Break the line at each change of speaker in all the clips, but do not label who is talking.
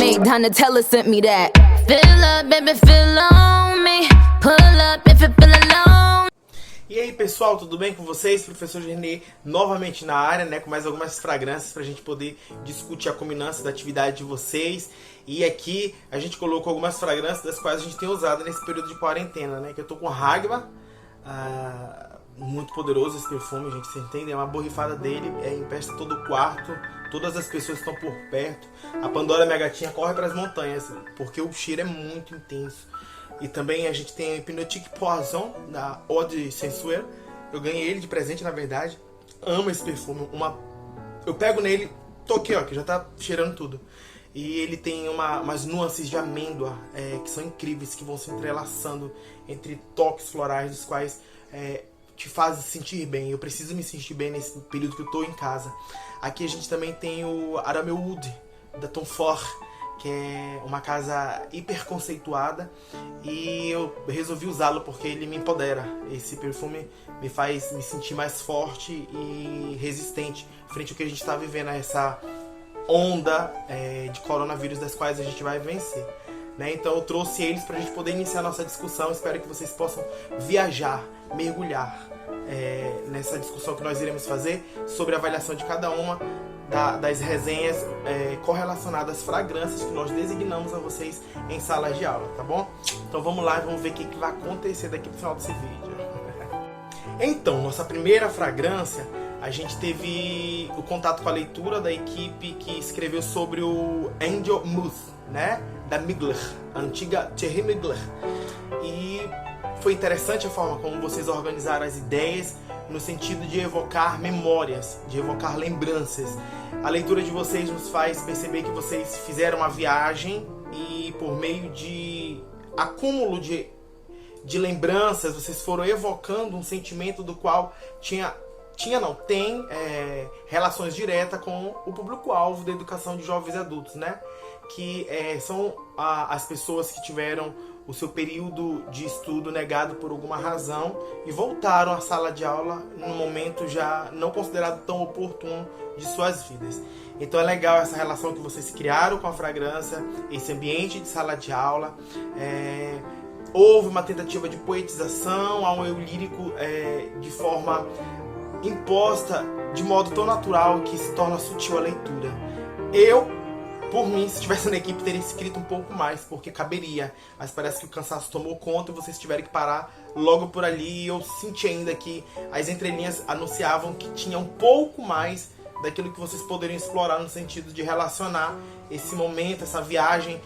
me. Donatella sent me that. Fill up, baby, fill on me. Pull up if you feel alone.
E aí pessoal, tudo bem com vocês? Professor Renê novamente na área, né, com mais algumas fragrâncias para a gente poder discutir a combinância da atividade de vocês. E aqui a gente colocou algumas fragrâncias das quais a gente tem usado nesse período de quarentena, né? Que eu tô com Hagma, muito poderoso esse perfume, gente, vocês entendem? É uma borrifada dele, empesta todo o quarto, todas as pessoas estão por perto. A Pandora, minha gatinha, corre para as montanhas, porque o cheiro é muito intenso. E também a gente tem o Hypnotic Poison, da Eau de Sensuelle. Eu ganhei ele de presente, na verdade. Amo esse perfume. Eu pego nele, tô aqui, ó, que já tá cheirando tudo. E ele tem umas nuances de amêndoa que são incríveis, que vão se entrelaçando entre toques florais, dos quais te fazem sentir bem. Eu preciso me sentir bem nesse período que eu tô em casa. Aqui a gente também tem o Aramel Wood, da Tom Ford, que é uma casa hiper conceituada, e eu resolvi usá-lo porque ele me empodera. Esse perfume me faz me sentir mais forte e resistente frente ao que a gente está vivendo, essa onda de coronavírus das quais a gente vai vencer, né? Então eu trouxe eles para a gente poder iniciar nossa discussão. Espero que vocês possam viajar, mergulhar nessa discussão que nós iremos fazer sobre a avaliação de cada uma das resenhas correlacionadas às fragrâncias que nós designamos a vocês em salas de aula, tá bom? Então vamos lá e vamos ver o que vai acontecer daqui pro final desse vídeo. Então, nossa primeira fragrância, a gente teve o contato com a leitura da equipe que escreveu sobre o Angel Mousse, né? Da Mugler, a antiga Thierry Mugler. E foi interessante a forma como vocês organizaram as ideias no sentido de evocar memórias, de evocar lembranças. A leitura de vocês nos faz perceber que vocês fizeram uma viagem e por meio de acúmulo de lembranças, vocês foram evocando um sentimento do qual tem relações diretas com o público-alvo da educação de jovens e adultos, né? Que são as pessoas que tiveram o seu período de estudo negado por alguma razão e voltaram à sala de aula num momento já não considerado tão oportuno de suas vidas. Então é legal essa relação que vocês criaram com a fragrância, esse ambiente de sala de aula. Houve uma tentativa de poetização ao eu lírico de forma imposta, de modo tão natural que se torna sutil a leitura. Por mim, se estivesse na equipe, teria escrito um pouco mais, porque caberia. Mas parece que o cansaço tomou conta e vocês tiveram que parar logo por ali. E eu senti ainda que as entrelinhas anunciavam que tinha um pouco mais daquilo que vocês poderiam explorar no sentido de relacionar esse momento, essa viagem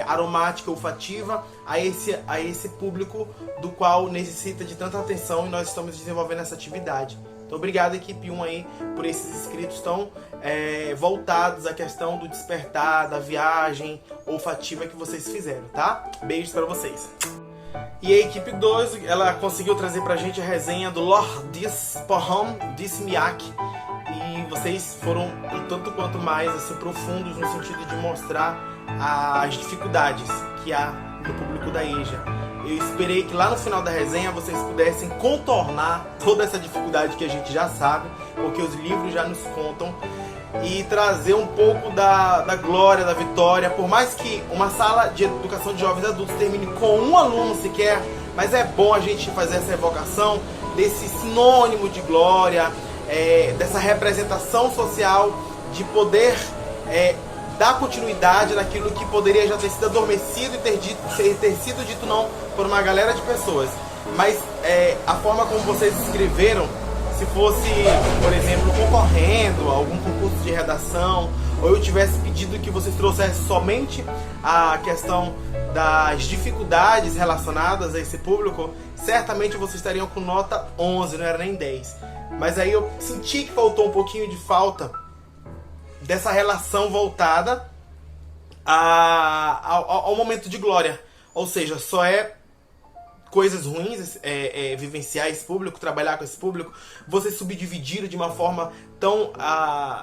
aromática, olfativa, a esse público do qual necessita de tanta atenção, e nós estamos desenvolvendo essa atividade. Então, obrigado, equipe 1 aí, por esses escritos tão voltados à questão do despertar, da viagem olfativa que vocês fizeram, tá? Beijos pra vocês. E a equipe 2, ela conseguiu trazer pra gente a resenha do Lord Dis Porham Dismiak. E vocês foram um tanto quanto mais assim, profundos no sentido de mostrar as dificuldades que há no público da EJA. Eu esperei que lá no final da resenha vocês pudessem contornar toda essa dificuldade que a gente já sabe, porque os livros já nos contam, e trazer um pouco da glória, da vitória. Por mais que uma sala de educação de jovens adultos termine com um aluno sequer, mas é bom a gente fazer essa evocação desse sinônimo de glória, dessa representação social, de poder dar continuidade naquilo que poderia já ter sido adormecido e ter sido dito não por uma galera de pessoas. Mas a forma como vocês escreveram, se fosse, por exemplo, concorrendo a algum concurso de redação, ou eu tivesse pedido que vocês trouxessem somente a questão das dificuldades relacionadas a esse público, certamente vocês estariam com nota 11, não era nem 10. Mas aí eu senti que faltou um pouquinho de falta dessa relação voltada ao momento de glória. Ou seja, só coisas ruins vivenciar esse público, trabalhar com esse público. Vocês subdividiram de uma forma tão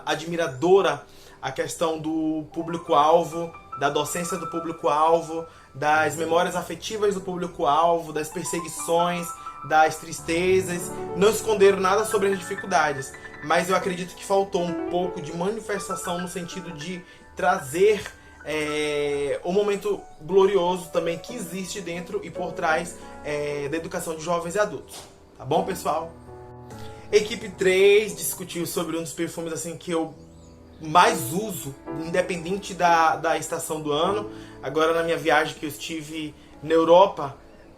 admiradora a questão do público-alvo, da docência do público-alvo, das memórias afetivas do público-alvo, das perseguições, das tristezas. Não esconderam nada sobre as dificuldades, mas eu acredito que faltou um pouco de manifestação no sentido de trazer o momento glorioso também que existe dentro e por trás da educação de jovens e adultos. Tá bom, pessoal? Equipe 3 discutiu sobre um dos perfumes assim que eu mais uso, independente da estação do ano. Agora, na minha viagem que eu estive na Europa,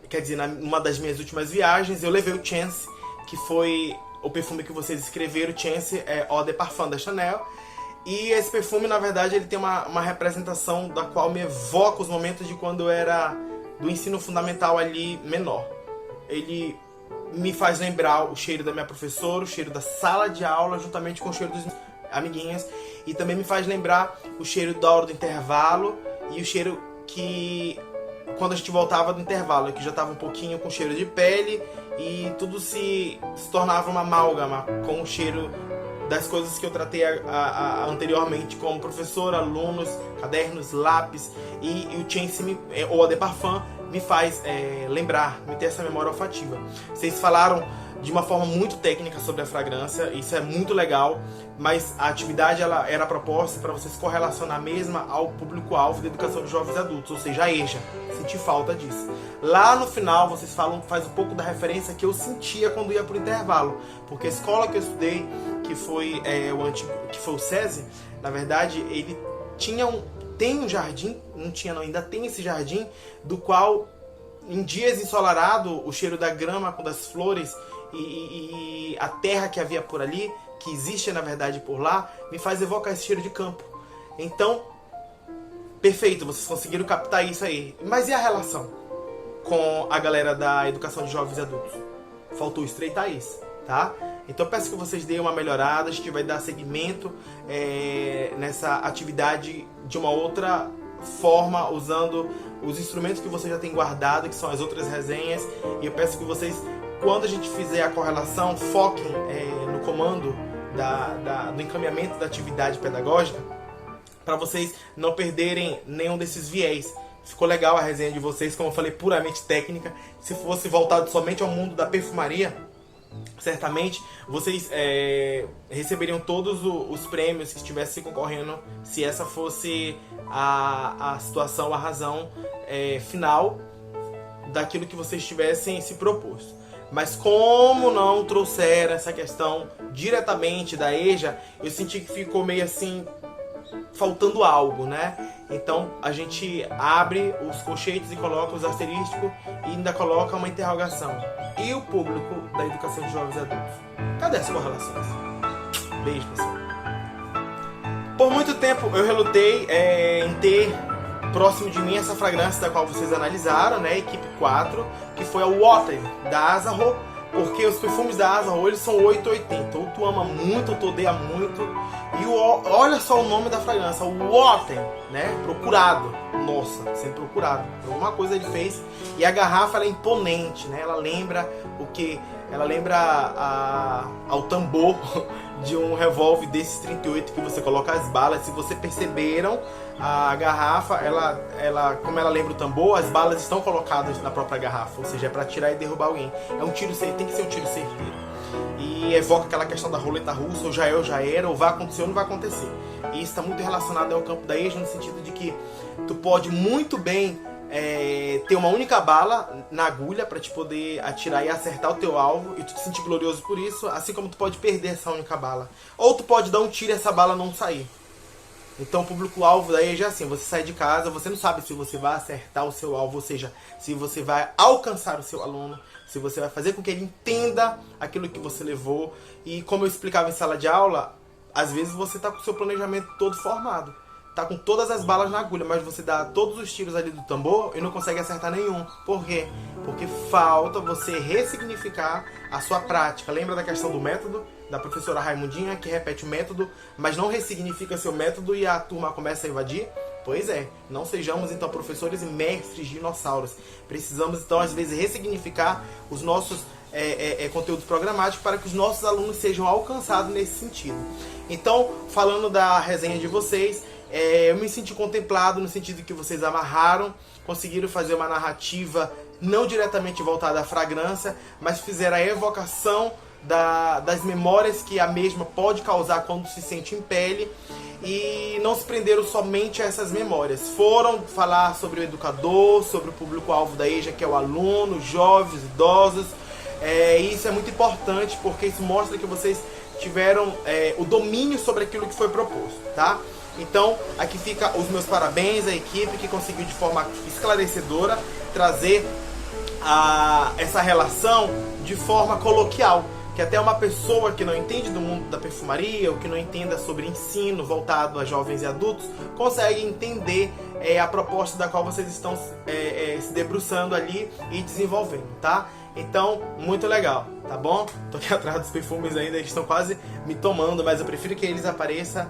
quer dizer, numa das minhas últimas viagens, eu levei o Chance, que foi o perfume que vocês escreveram. Chance é Eau de Parfum da Chanel. E esse perfume, na verdade, ele tem uma representação da qual me evoca os momentos de quando eu era do ensino fundamental ali menor. Ele me faz lembrar o cheiro da minha professora, o cheiro da sala de aula, juntamente com o cheiro dos amiguinhos. E também me faz lembrar o cheiro da hora do intervalo e o cheiro que, quando a gente voltava do intervalo, que já estava um pouquinho com cheiro de pele e tudo se tornava uma amálgama com o cheiro das coisas que eu tratei anteriormente, como professor, alunos, cadernos, lápis, e o Chance ou Eau de Parfum me faz lembrar, me ter essa memória olfativa. Vocês falaram de uma forma muito técnica sobre a fragrância, isso é muito legal, mas a atividade ela era proposta para vocês correlacionar mesma ao público-alvo da educação de jovens e adultos, ou seja, a EJA. Senti falta disso. Lá no final vocês faz um pouco da referência que eu sentia quando ia pro intervalo, porque a escola que eu estudei, que foi o SESI, na verdade ele tem um jardim, não tinha não, ainda tem esse jardim, do qual em dias ensolarados o cheiro da grama, das flores e a terra que havia por ali, que existe na verdade por lá, me faz evocar esse cheiro de campo. Então, perfeito, vocês conseguiram captar isso aí. Mas e a relação com a galera da educação de jovens e adultos? Faltou estreitar isso, tá? Então eu peço que vocês deem uma melhorada, a gente vai dar seguimento nessa atividade de uma outra forma, usando os instrumentos que vocês já têm guardado, que são as outras resenhas. E eu peço que vocês, quando a gente fizer a correlação, foquem no comando do encaminhamento da atividade pedagógica, para vocês não perderem nenhum desses viés. Ficou legal a resenha de vocês, como eu falei, puramente técnica. Se fosse voltado somente ao mundo da perfumaria, certamente vocês receberiam todos os prêmios que estivessem concorrendo, se essa fosse a situação, a razão final daquilo que vocês tivessem se proposto. Mas como não trouxeram essa questão diretamente da EJA, eu senti que ficou meio assim, faltando algo, né? Então a gente abre os colchetes e coloca os asterísticos e ainda coloca uma interrogação. E o público da educação de jovens e adultos? Cadê as correlações? Beijo, pessoal. Por muito tempo eu relutei em ter próximo de mim essa fragrância da qual vocês analisaram, né? Equipe 4, que foi a Water da Azzaro, porque os perfumes da Azzaro, eles são 880. Ou tu ama muito, ou tu odeia muito. E olha só o nome da fragrância, o Water, né? Procurado. Nossa, sendo procurado. Alguma coisa ele fez. E a garrafa ela é imponente, né? Ela lembra o que? Ela lembra ao tambor de um revólver desses 38 que você coloca as balas. Se vocês perceberam, a garrafa, como ela lembra o tambor, as balas estão colocadas na própria garrafa, ou seja, é para atirar e derrubar alguém. É um tiro certeiro, tem que ser um tiro certeiro. E evoca aquela questão da roleta russa, ou já é ou já era, ou vai acontecer ou não vai acontecer. E isso está muito relacionado ao campo da EJA, no sentido de que tu pode muito bem ter uma única bala na agulha para te poder atirar e acertar o teu alvo e tu te sentir glorioso por isso, assim como tu pode perder essa única bala. Ou tu pode dar um tiro e essa bala não sair. Então o público-alvo daí já é assim, você sai de casa, você não sabe se você vai acertar o seu alvo, ou seja, se você vai alcançar o seu aluno, se você vai fazer com que ele entenda aquilo que você levou. E como eu explicava em sala de aula, às vezes você está com o seu planejamento todo formado, tá com todas as balas na agulha, mas você dá todos os tiros ali do tambor e não consegue acertar nenhum. Por quê? Porque falta você ressignificar a sua prática. Lembra da questão do método? Da professora Raimundinha, que repete o método, mas não ressignifica seu método e a turma começa a invadir? Pois é, não sejamos então professores e mestres dinossauros. Precisamos então às vezes ressignificar os nossos conteúdos programáticos para que os nossos alunos sejam alcançados nesse sentido. Então, falando da resenha de vocês, eu me senti contemplado no sentido que vocês amarraram, conseguiram fazer uma narrativa não diretamente voltada à fragrância, mas fizeram a evocação das memórias que a mesma pode causar quando se sente em pele, e não se prenderam somente a essas memórias. Foram falar sobre o educador, sobre o público-alvo da EJA, que é o aluno, jovens, idosos. Isso é muito importante, porque isso mostra que vocês tiveram o domínio sobre aquilo que foi proposto, tá? Então, aqui fica os meus parabéns à equipe que conseguiu de forma esclarecedora trazer essa relação de forma coloquial, que até uma pessoa que não entende do mundo da perfumaria ou que não entenda sobre ensino voltado a jovens e adultos consegue entender a proposta da qual vocês estão se debruçando ali e desenvolvendo, tá? Então, muito legal, tá bom? Tô aqui atrás dos perfumes ainda, eles estão quase me tomando, mas eu prefiro que eles apareçam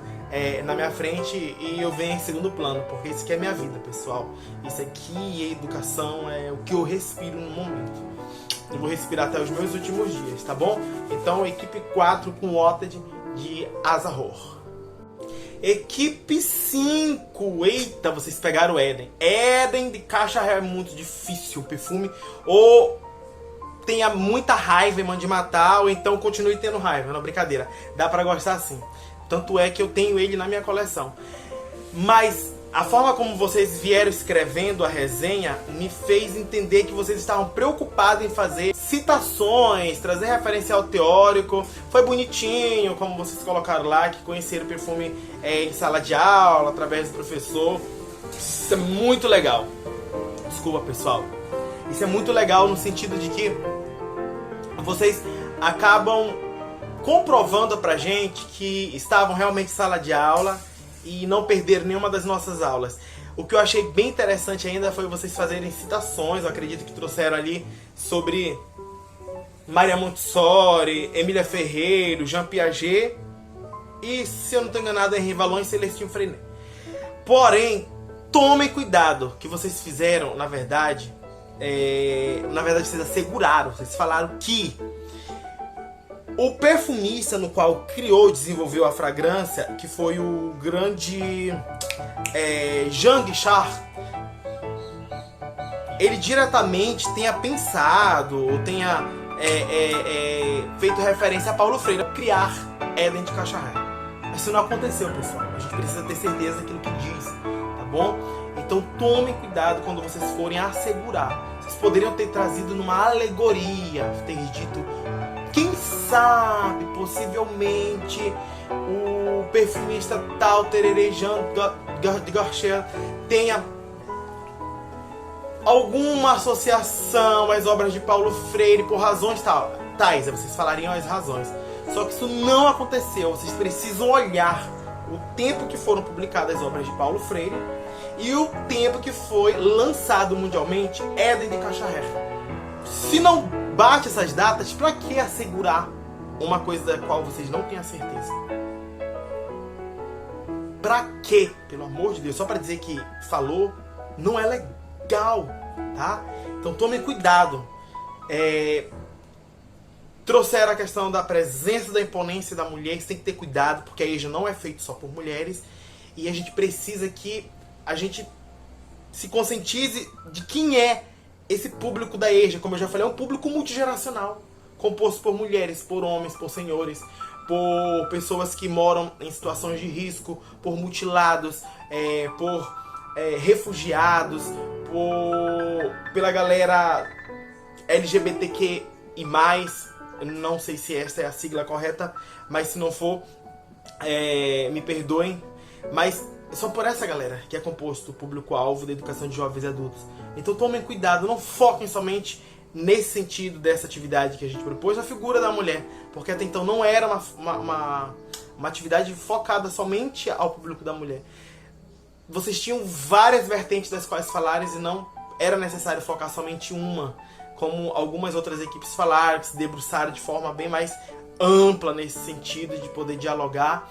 na minha frente e eu venha em segundo plano, porque isso aqui é minha vida, pessoal. Isso aqui é educação, é o que eu respiro no momento. Eu vou respirar até os meus últimos dias, tá bom? Então, equipe 4 com Watered de Azahor. Equipe 5. Eita, vocês pegaram o Eden. Eden de Caixa é muito difícil o perfume. Ou tenha muita raiva e mande matar, ou então continue tendo raiva. Não, brincadeira. Dá pra gostar assim. Tanto é que eu tenho ele na minha coleção. Mas a forma como vocês vieram escrevendo a resenha me fez entender que vocês estavam preocupados em fazer citações, trazer referencial teórico. Foi bonitinho, como vocês colocaram lá, que conheceram o perfume em sala de aula, através do professor. Isso é muito legal. Desculpa, pessoal. Isso é muito legal no sentido de que vocês acabam comprovando pra gente que estavam realmente em sala de aula e não perderam nenhuma das nossas aulas. O que eu achei bem interessante ainda foi vocês fazerem citações. Eu acredito que trouxeram ali sobre Maria Montessori, Emília Ferreiro, Jean Piaget e, se eu não estou enganado, Henri Vallon e Celestine Freinet. Porém, tomem cuidado, que vocês fizeram, na verdade, vocês asseguraram, vocês falaram que o perfumista no qual criou e desenvolveu a fragrância, que foi o grande Jean Guichard, ele diretamente tenha pensado ou tenha feito referência a Paulo Freire criar Eden de Caixa. Isso não aconteceu, pessoal. A gente precisa ter certeza daquilo que diz, tá bom? Então tomem cuidado quando vocês forem assegurar. Vocês poderiam ter trazido numa alegoria, ter dito, quem sabe, possivelmente, o perfumista tal, Tererê Jean de Garcia, tenha alguma associação às obras de Paulo Freire por razões tais. Vocês falariam as razões. Só que isso não aconteceu. Vocês precisam olhar o tempo que foram publicadas as obras de Paulo Freire e o tempo que foi lançado mundialmente Eden de Caixa. Se não bate essas datas, pra que assegurar uma coisa da qual vocês não têm a certeza? Pra quê? Pelo amor de Deus, só pra dizer que falou, não é legal, tá? Então tomem cuidado. Trouxeram a questão da presença da imponência da mulher, isso tem que ter cuidado, porque a EJA não é feito só por mulheres, e a gente precisa que a gente se conscientize de quem é esse público da EJA. Como eu já falei, é um público multigeracional, composto por mulheres, por homens, por senhores, por pessoas que moram em situações de risco, por mutilados, por refugiados, pela galera LGBTQ e mais. Eu não sei se essa é a sigla correta, mas se não for, me perdoem. Mas é só por essa galera que é composto o público-alvo da educação de jovens e adultos. Então tomem cuidado, não foquem somente nesse sentido dessa atividade que a gente propôs, a figura da mulher, porque até então não era uma atividade focada somente ao público da mulher. Vocês tinham várias vertentes das quais falaram e não era necessário focar somente uma, como algumas outras equipes falaram, que se debruçaram de forma bem mais ampla nesse sentido de poder dialogar.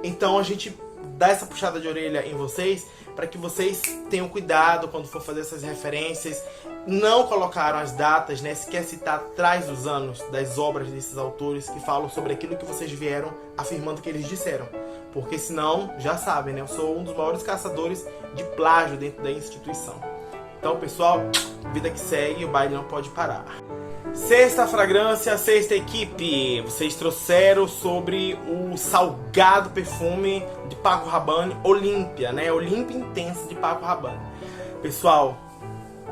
Então a gente dá essa puxada de orelha em vocês, para que vocês tenham cuidado quando for fazer essas referências. Não colocaram as datas, né? Se quer citar atrás dos anos das obras desses autores que falam sobre aquilo que vocês vieram afirmando que eles disseram. Porque senão, já sabem, né? Eu sou um dos maiores caçadores de plágio dentro da instituição. Então, pessoal, vida que segue, o baile não pode parar. Sexta fragrância, sexta equipe. Vocês trouxeram sobre o salgado perfume de Paco Rabanne, Olympia, né? Olympia Intense de Paco Rabanne. Pessoal,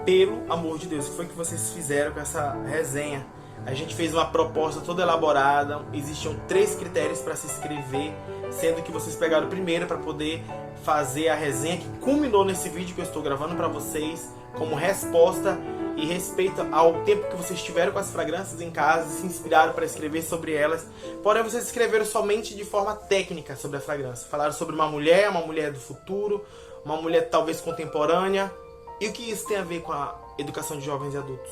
pelo amor de Deus, o que foi que vocês fizeram com essa resenha? A gente fez uma proposta toda elaborada, existiam 3 critérios para se inscrever, sendo que vocês pegaram o primeiro para poder fazer a resenha que culminou nesse vídeo que eu estou gravando para vocês, como resposta e respeito ao tempo que vocês tiveram com as fragrâncias em casa e se inspiraram para escrever sobre elas. Porém, vocês escreveram somente de forma técnica sobre a fragrância. Falaram sobre uma mulher do futuro, uma mulher talvez contemporânea. E o que isso tem a ver com a educação de jovens e adultos?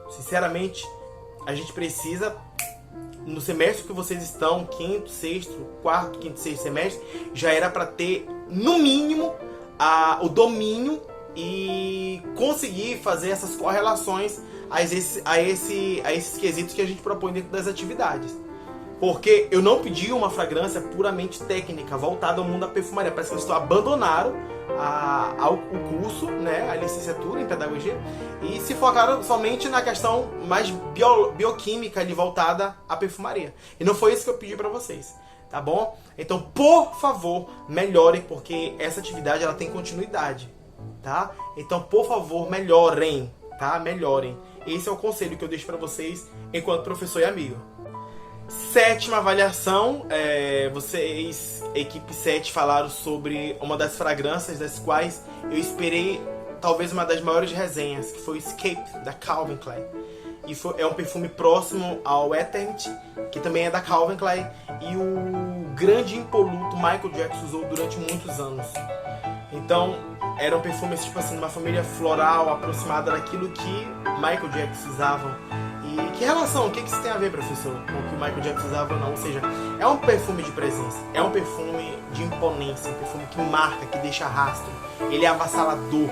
Sinceramente, a gente precisa, no semestre que vocês estão, quinto, sexto, quarto, quinto, sexto semestre, já era para ter, no mínimo, o domínio e conseguir fazer essas correlações a esses quesitos que a gente propõe dentro das atividades. Porque eu não pedi uma fragrância puramente técnica, voltada ao mundo da perfumaria. Parece que eles abandonaram o curso, né, a licenciatura em pedagogia, e se focaram somente na questão mais bioquímica ali, voltada à perfumaria. E não foi isso que eu pedi para vocês, tá bom? Então, por favor, melhorem, porque essa atividade ela tem continuidade, tá? Então, por favor, melhorem, tá? Melhorem. Esse é o conselho que eu deixo para vocês enquanto professor e amigo. Sétima avaliação, vocês, equipe 7, falaram sobre uma das fragrâncias das quais eu esperei talvez uma das maiores resenhas, que foi o Escape, da Calvin Klein. E é um perfume próximo ao Eternity, que também é da Calvin Klein, e o grande impoluto Michael Jackson usou durante muitos anos. Então, era um perfume tipo assim, de uma família floral, aproximada daquilo que Michael Jackson usava. E que relação, o que isso tem a ver, professor, com o que o Michael Jackson usava ou não? Ou seja, é um perfume de presença, é um perfume de imponência, um perfume que marca, que deixa rastro, ele é avassalador.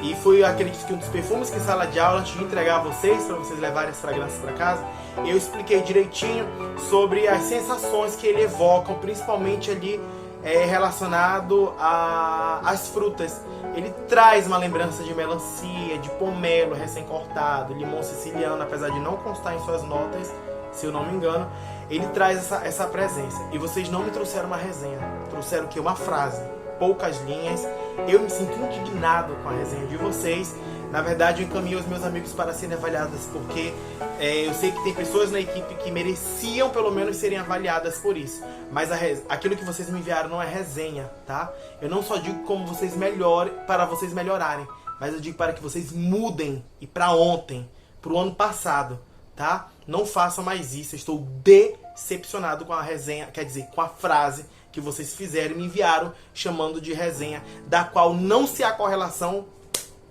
E foi, acredito que um dos perfumes que em sala de aula, antes de entregar a vocês, para vocês levarem as fragrâncias para casa, eu expliquei direitinho sobre as sensações que ele evoca, principalmente ali relacionado às frutas. Ele traz uma lembrança de melancia, de pomelo recém-cortado, limão siciliano, apesar de não constar em suas notas, se eu não me engano, ele traz essa presença. E vocês não me trouxeram uma resenha, trouxeram o quê? Uma frase, poucas linhas. Eu me sinto indignado com a resenha de vocês. Na verdade, eu encaminho os meus amigos para serem avaliadas, porque eu sei que tem pessoas na equipe que mereciam pelo menos serem avaliadas por isso. Mas aquilo que vocês me enviaram não é resenha, tá? Eu não só digo como vocês melhorem, para vocês melhorarem, mas eu digo para que vocês mudem e para ontem, para o ano passado, tá? Não façam mais isso. Eu estou decepcionado com a resenha, quer dizer, com a frase que vocês fizeram e me enviaram chamando de resenha, da qual não se há correlação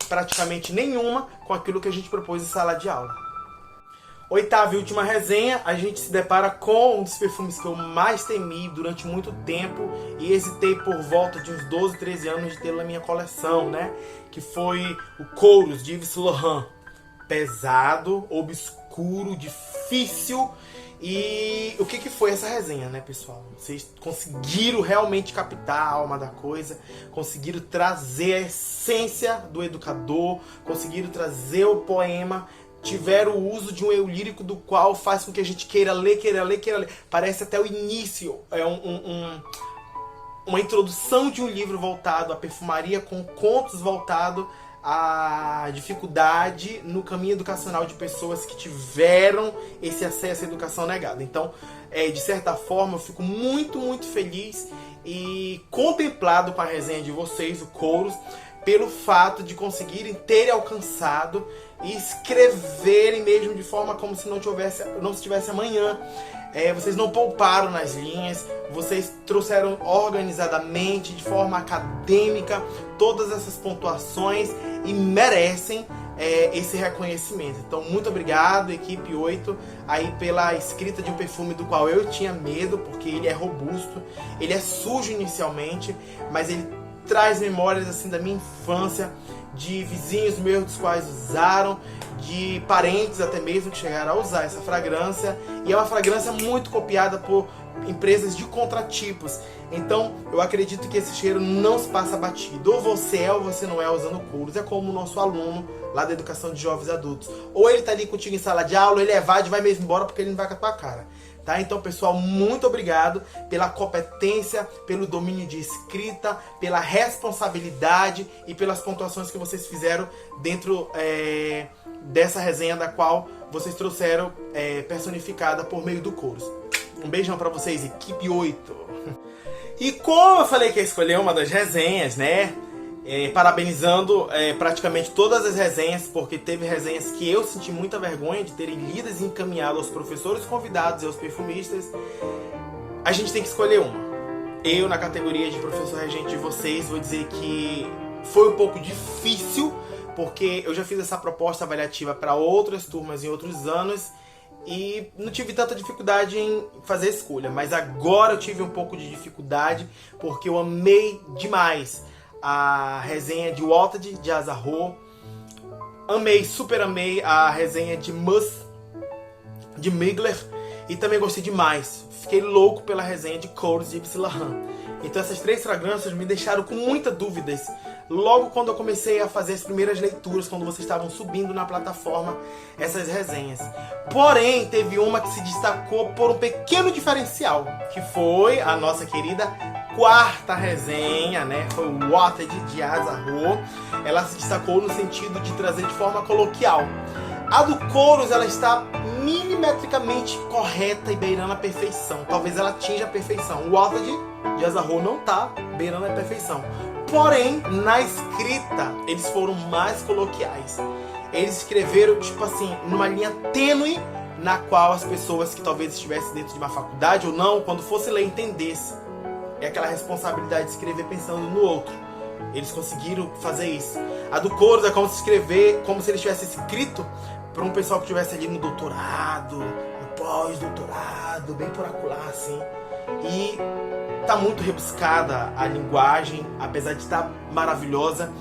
praticamente nenhuma com aquilo que a gente propôs em sala de aula. Oitava e última resenha, a gente se depara com um dos perfumes que eu mais temi durante muito tempo e hesitei por volta de uns 12, 13 anos de tê-lo na minha coleção, né? Que foi o Kouros de Yves Saint Laurent. Pesado, obscuro, difícil. E o que foi essa resenha, né, pessoal? Vocês conseguiram realmente captar a alma da coisa, conseguiram trazer a essência do educador, conseguiram trazer o poema, tiveram o uso de um eu lírico do qual faz com que a gente queira ler. Parece até o início, uma introdução de um livro voltado à perfumaria, com contos voltados a dificuldade no caminho educacional de pessoas que tiveram esse acesso à educação negada. Então, de certa forma, eu fico muito, muito feliz e contemplado com a resenha de vocês, o Kouros, pelo fato de conseguirem terem alcançado e escreverem mesmo de forma como se não tivesse amanhã. Vocês não pouparam nas linhas, vocês trouxeram organizadamente, de forma acadêmica, todas essas pontuações e merecem esse reconhecimento. Então, muito obrigado, equipe 8, aí pela escrita de um perfume do qual eu tinha medo, porque ele é robusto, ele é sujo inicialmente, mas ele traz memórias assim da minha infância, de vizinhos meus dos quais usaram, de parentes até mesmo que chegaram a usar essa fragrância, e é uma fragrância muito copiada por empresas de contratipos. Então, eu acredito que esse cheiro não se passa batido. Ou você é ou você não é usando couros. É como o nosso aluno lá da educação de jovens adultos. Ou ele tá ali contigo em sala de aula, ou ele evade e vai mesmo embora porque ele não vai com a tua cara. Tá? Então, pessoal, muito obrigado pela competência, pelo domínio de escrita, pela responsabilidade e pelas pontuações que vocês fizeram dentro dessa resenha da qual vocês trouxeram personificada por meio do couros. Um beijão pra vocês, equipe 8. E como eu falei que ia escolher uma das resenhas, né? Parabenizando praticamente todas as resenhas, porque teve resenhas que eu senti muita vergonha de terem lidas e encaminhado aos professores convidados e aos perfumistas. A gente tem que escolher uma. Eu, na categoria de professor regente de vocês, vou dizer que foi um pouco difícil, porque eu já fiz essa proposta avaliativa para outras turmas em outros anos e não tive tanta dificuldade em fazer a escolha. Mas agora eu tive um pouco de dificuldade, porque eu amei demais a resenha de Walted, de Azarro. Super amei a resenha de Mus, de Migler. E também gostei demais. Fiquei louco pela resenha de Couros de Yves Saint Laurent. Então essas 3 fragrâncias me deixaram com muitas dúvidas. Logo quando eu comecei a fazer as primeiras leituras, quando vocês estavam subindo na plataforma essas resenhas. Porém, teve uma que se destacou por um pequeno diferencial, que foi a nossa querida 4ª resenha, né? Foi o Walted de Azarro. Ela se destacou no sentido de trazer de forma coloquial. A do Couros, ela está milimetricamente correta e beirando a perfeição. Talvez ela atinja a perfeição. O Walted de Azarro não está beirando a perfeição. Porém, na escrita, eles foram mais coloquiais. Eles escreveram, tipo assim, numa linha tênue, na qual as pessoas que talvez estivessem dentro de uma faculdade ou não, quando fosse ler, entendesse. É aquela responsabilidade de escrever pensando no outro. Eles conseguiram fazer isso. A do Couros é como se escrever, como se ele tivesse escrito para um pessoal que estivesse ali no doutorado, no pós-doutorado, bem por acolá, assim. E tá muito rebuscada a linguagem, apesar de estar maravilhosa.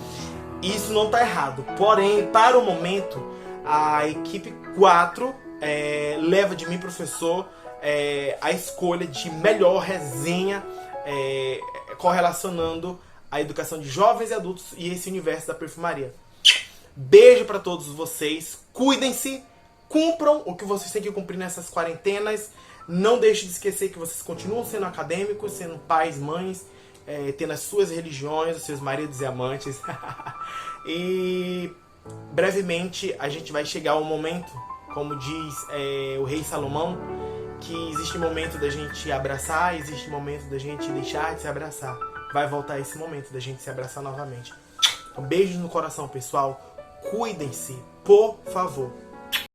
E isso não tá errado. Porém, para o momento, a equipe 4 leva de mim, professor, a escolha de melhor resenha correlacionando a educação de jovens e adultos e esse universo da perfumaria. Beijo para todos vocês, cuidem-se, cumpram o que vocês têm que cumprir nessas quarentenas. Não deixe de esquecer que vocês continuam sendo acadêmicos, sendo pais, mães, tendo as suas religiões, os seus maridos e amantes. E brevemente a gente vai chegar ao momento, como diz o rei Salomão, que existe momento da gente abraçar, existe momento da gente deixar de se abraçar. Vai voltar esse momento da gente se abraçar novamente. Então, beijos no coração, pessoal. Cuidem-se, por favor.